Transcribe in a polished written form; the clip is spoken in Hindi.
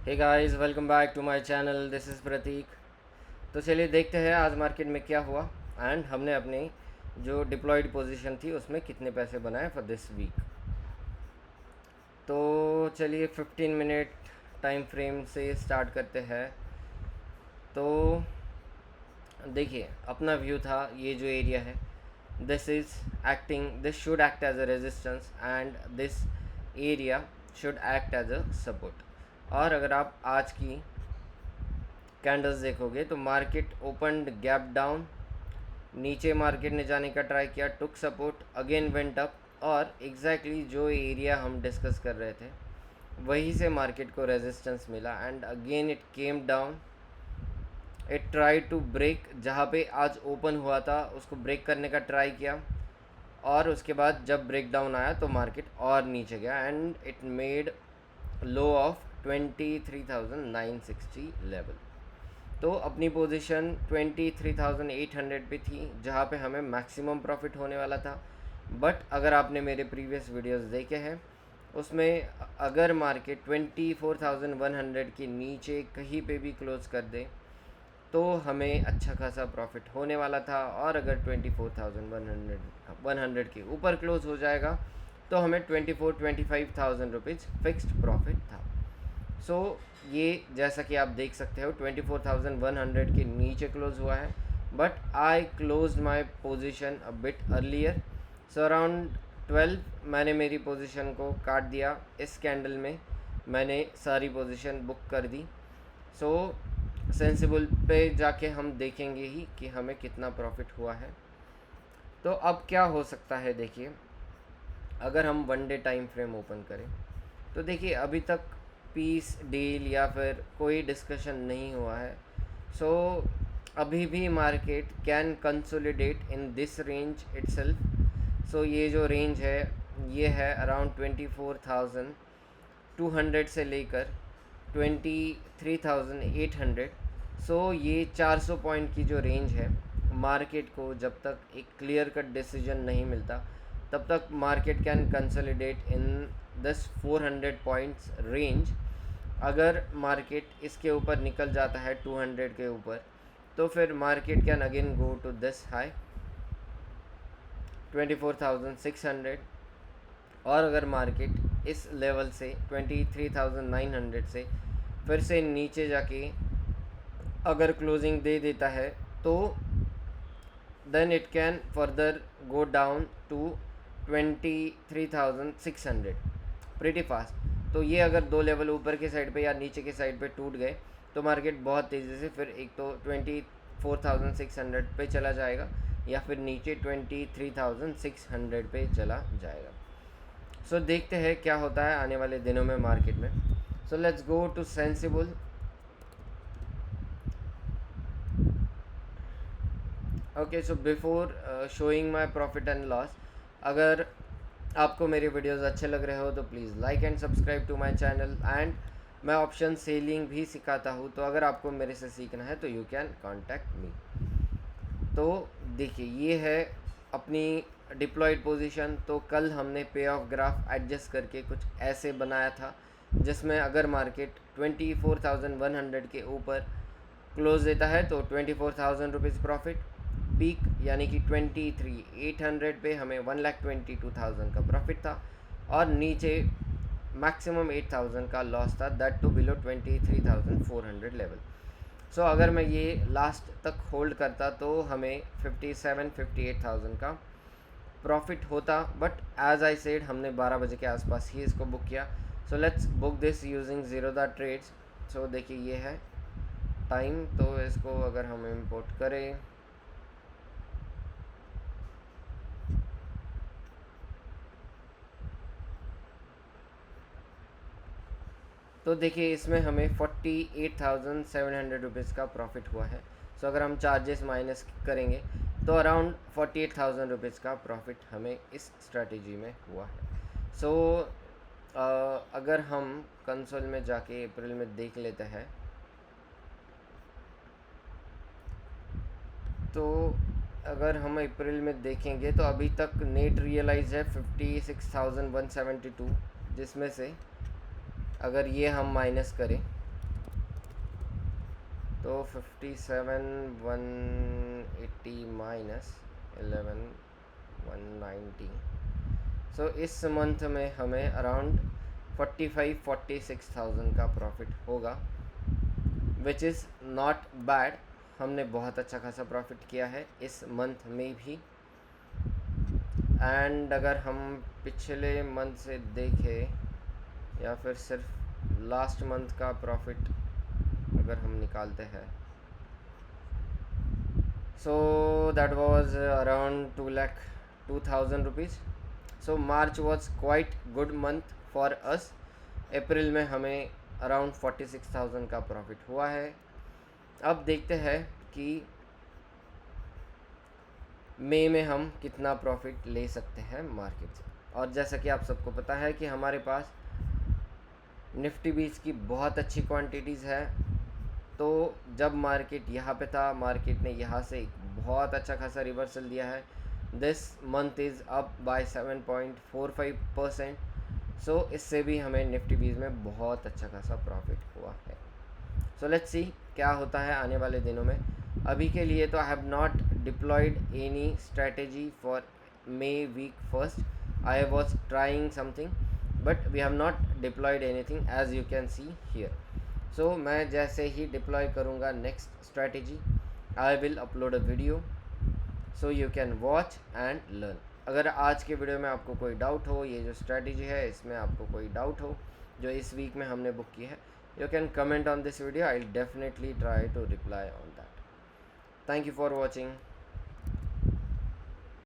Hey guys, welcome back to my channel. This is Prateek. तो चलिए देखते हैं आज मार्केट में क्या हुआ एंड हमने अपनी जो डिप्लॉयड पोजीशन थी उसमें कितने पैसे बनाए फॉर दिस वीक। तो चलिए 15 मिनट टाइम फ्रेम से स्टार्ट करते हैं। तो देखिए, अपना व्यू था ये जो एरिया है, this should act as a resistance and this area should act as a support. और अगर आप आज की कैंडल्स देखोगे तो मार्केट ओपन गैप डाउन, नीचे मार्केट ने जाने का ट्राई किया, took support, again went up, और एग्जैक्टली जो एरिया हम डिस्कस कर रहे थे वहीं से मार्केट को रेजिस्टेंस मिला and again it came down. It try to break, जहाँ पे आज ओपन हुआ था उसको ब्रेक करने का ट्राई किया, और उसके बाद जब ब्रेक डाउन आया तो मार्केट और नीचे गया and it made low of 23,960 level. तो अपनी पोजीशन 23,800 पे थी, जहाँ पे हमें मैक्सिमम प्रॉफिट होने वाला था। बट अगर आपने मेरे प्रीवियस वीडियोस देखे हैं उसमें अगर मार्केट 24,100 के नीचे कहीं पे भी क्लोज कर दे तो हमें अच्छा खासा प्रॉफिट होने वाला था, और अगर 24,100 के ऊपर क्लोज हो जाएगा तो हमें 25,000 रुपीज़ फिक्स्ड प्रॉफिट था। सो ये जैसा कि आप देख सकते हो 24,100 के नीचे क्लोज हुआ है, but I close my position a bit earlier. So around 12 मैंने मेरी पोजीशन को काट दिया। इस कैंडल में मैंने सारी पोजीशन बुक कर दी। सो सेंसिबल पे जाके हम देखेंगे ही कि हमें कितना प्रॉफिट हुआ है। तो अब क्या हो सकता है, देखिए अगर हम one day time frame open करें तो देखिए अभी तक पीस डील या फिर कोई डिस्कशन नहीं हुआ है। सो अभी भी market can consolidate in this range itself. So ये जो रेंज है ये है अराउंड 24,200 से लेकर 23,800। सो ये 400 पॉइंट की जो रेंज है, मार्केट को जब तक एक क्लियर कट डिसीजन नहीं मिलता तब तक market can consolidate in this 400 points range. अगर मार्केट इसके ऊपर निकल जाता है 200 के ऊपर तो फिर market can again go to this high 24,600। और अगर मार्केट इस लेवल से 23,900 से फिर से नीचे जाके अगर क्लोजिंग दे देता है तो then it can further go down to 23,600 pretty fast. तो ये अगर दो लेवल ऊपर के साइड पे या नीचे के साइड पे टूट गए तो मार्केट बहुत तेज़ी से फिर एक तो 24,600 पे चला जाएगा या फिर नीचे 23,600 पे चला जाएगा। सो देखते हैं क्या होता है आने वाले दिनों में मार्केट में। So let's go to Sensibull. Okay, so before showing my profit and loss, अगर आपको मेरे वीडियोस अच्छे लग रहे हो तो please like and subscribe to my channel. And मैं ऑप्शन सेलिंग भी सिखाता हूँ, तो अगर आपको मेरे से सीखना है तो यू कैन कांटेक्ट मी। तो देखिए ये है अपनी डिप्लॉयड पोजीशन। तो कल हमने पे ऑफ ग्राफ एडजस्ट करके कुछ ऐसे बनाया था जिसमें अगर मार्केट 24,100 के ऊपर क्लोज देता है तो 24,000 रुपीज़ प्रॉफिट, पीक यानी कि 23,800 पे हमें 1,22,000 का प्रॉफिट था, और नीचे मैक्सिमम 8,000 का लॉस था, दैट टू बिलो 23,400 लेवल। सो अगर मैं ये लास्ट तक होल्ड करता तो हमें 57-58,000 का प्रॉफिट होता, बट एज आई सेड हमने 12 बजे के आसपास ही इसको बुक किया। So let's book this using Zerodha trades. So देखिए ये है टाइम, तो इसको अगर हम इंपोर्ट करें तो देखिए इसमें हमें 48,700 का प्रॉफिट हुआ है। सो अगर हम चार्जेस माइनस करेंगे तो अराउंड 48,000 का प्रॉफिट हमें इस स्ट्रेटजी में हुआ है। सो अगर हम कंसोल में जाके अप्रैल में देख लेते हैं तो अगर हम अप्रैल में देखेंगे तो अभी तक नेट रियलाइज है 56,172, जिसमें से अगर ये हम माइनस करें तो 57,180 माइनस 11,190। सो इस मंथ में हमें अराउंड 45-46,000 का प्रॉफिट होगा, विच इज़ नॉट बैड। हमने बहुत अच्छा खासा प्रॉफिट किया है इस मंथ में भी। एंड अगर हम पिछले मंथ से देखें या फिर सिर्फ लास्ट मंथ का प्रॉफिट अगर हम निकालते हैं, so that was around 2,02,000 rupees. So March was quite good month for us. April में हमें अराउंड 46,000 का प्रॉफिट हुआ है। अब देखते हैं कि मई में हम कितना प्रॉफिट ले सकते हैं मार्केट से। और जैसा कि आप सबको पता है कि हमारे पास निफ्टी बीच की बहुत अच्छी क्वांटिटीज़ है। तो जब मार्केट यहाँ पे था, मार्केट ने यहाँ से एक बहुत अच्छा खासा रिवर्सल दिया है। This month is up by 7.45%। सो इससे भी हमें निफ्टी बीज में बहुत अच्छा खासा प्रॉफिट हुआ है। सो लेट्स सी क्या होता है आने वाले दिनों में। अभी के लिए तो I have not deployed any strategy for May week first. I was trying something but we have not deployed anything as you can see here. So मैं जैसे ही डिप्लॉय करूँगा next strategy, I will upload a video so you can watch and learn. अगर आज के वीडियो में आपको कोई डाउट हो, ये जो स्ट्रैटेजी है इसमें आपको कोई डाउट हो जो इस वीक में हमने बुक की है, you can comment on this video. I'll definitely try to reply on that. Thank you for watching.